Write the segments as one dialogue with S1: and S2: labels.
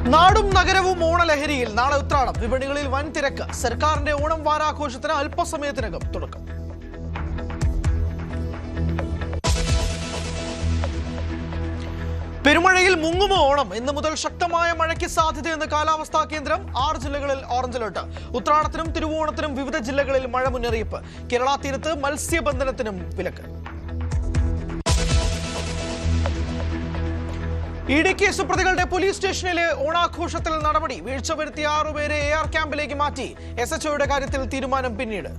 S1: നാടും നഗരവും ഓണലഹരിയിൽ നാളെ ഉത്രാടം. വിപണികളിൽ വൻ തിരക്ക്. സർക്കാരിന്റെ ഓണം വാരാഘോഷത്തിന് അല്പസമയത്തിനകം തുടക്കം. പെരുമഴയിൽ മുങ്ങുമോ ഓണം? ഇന്ന് മുതൽ ശക്തമായ മഴയ്ക്ക് സാധ്യതയെന്ന് കാലാവസ്ഥാ കേന്ദ്രം. 6 ജില്ലകളിൽ ഓറഞ്ച് അലർട്ട്. ഉത്രാടത്തിനും തിരുവോണത്തിനും വിവിധ ജില്ലകളിൽ മഴ മുന്നറിയിപ്പ്. കേരള തീരത്ത് മത്സ്യബന്ധനത്തിനും വിലക്ക്. ഇഡി കേസ് പ്രതികളുടെ പോലീസ് സ്റ്റേഷനിലെ ഓണാഘോഷത്തിൽ നടപടി. വീഴ്ച വരുത്തിയ 6 പേരെ AR ക്യാമ്പിലേക്ക് മാറ്റി. SHOയുടെ കാര്യത്തിൽ തീരുമാനം പിന്നീട്.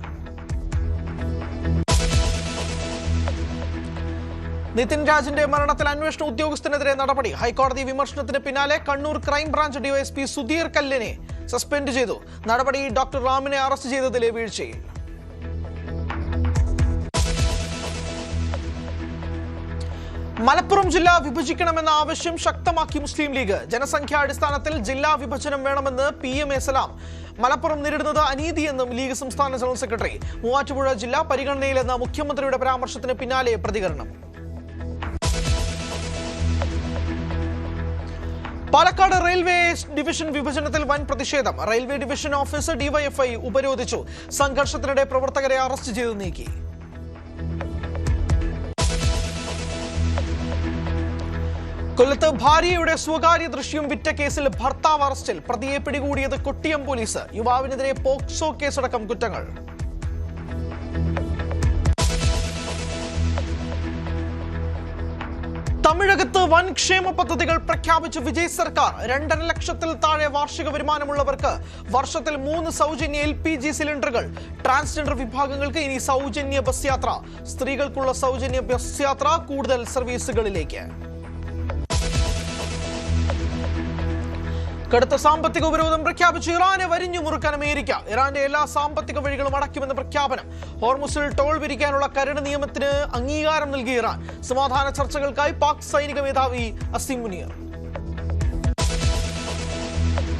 S1: നിതിൻ രാജിന്റെ മരണത്തിൽ അന്വേഷണ ഉദ്യോഗസ്ഥനെതിരെ നടപടി. ഹൈക്കോടതി വിമർശനത്തിന് പിന്നാലെ കണ്ണൂർ ക്രൈംബ്രാഞ്ച് ഡിവൈഎസ്പി സുധീർ കല്ലിനെ സസ്പെൻഡ് ചെയ്തു. നടപടി ഡോക്ടർ റാമിനെ അറസ്റ്റ് ചെയ്തതിലെ വീഴ്ചയിൽ. മലപ്പുറം ജില്ല വിഭജിക്കണമെന്ന ആവശ്യം ശക്തമാക്കി മുസ്ലിം ലീഗ്. ജനസംഖ്യാടിസ്ഥാനത്തിൽ ജില്ലാ വിഭജനം വേണമെന്ന് PMA സലാം. മലപ്പുറം നേരിടുന്നത് അനീതിയെന്നും ലീഗ് സംസ്ഥാന ജനറൽ സെക്രട്ടറി. മൂവാറ്റുപുഴ ജില്ല പരിഗണനയിലെന്ന മുഖ്യമന്ത്രിയുടെ പരാമർശത്തിന് പിന്നാലെ പ്രതികരണം. പാലക്കാട് റെയിൽവേ ഡിവിഷൻ വിഭജനത്തിൽ വൻ പ്രതിഷേധം. റെയിൽവേ ഡിവിഷൻ ഓഫീസ് DYFI ഉപരോധിച്ചു. സംഘർഷത്തിനിടെ പ്രവർത്തകരെ അറസ്റ്റ് ചെയ്ത് നീക്കി. കൊല്ലത്ത് ഭാര്യയുടെ സ്വകാര്യ ദൃശ്യം വിറ്റ കേസിൽ ഭർത്താവ് അറസ്റ്റിൽ. പ്രതിയെ പിടികൂടിയത് കൊട്ടിയം പോലീസ്. യുവാവിനെതിരെ പോക്സോ കേസടക്കം കുറ്റങ്ങൾ. തമിഴകത്ത് വൻ ക്ഷേമ പദ്ധതികൾ പ്രഖ്യാപിച്ചു വിജയ് സർക്കാർ. 2.5 ലക്ഷത്തിൽ താഴെ വാർഷിക വരുമാനമുള്ളവർക്ക് വർഷത്തിൽ 3 സൗജന്യ LPG സിലിണ്ടറുകൾ. ട്രാൻസ്ജെൻഡർ വിഭാഗങ്ങൾക്ക് ഇനി സൗജന്യ ബസ് യാത്ര. സ്ത്രീകൾക്കുള്ള സൗജന്യ ബസ് യാത്ര കൂടുതൽ സർവീസുകളിലേക്ക്. കടുത്ത സാമ്പത്തിക ഉപരോധം പ്രഖ്യാപിച്ചു ഇറാനെ വരിഞ്ഞു മുറുക്കാൻ അമേരിക്ക. ഇറാന്റെ എല്ലാ സാമ്പത്തിക വഴികളും അടയ്ക്കുമെന്ന് പ്രഖ്യാപനം. ഹോർമുസിൽ ടോൾ പിരിക്കാനുള്ള കരട് നിയമത്തിന് അംഗീകാരം നൽകി ഇറാൻ. സമാധാന ചർച്ചകൾക്കായി പാക് സൈനിക മേധാവി അസിം മുനീർ.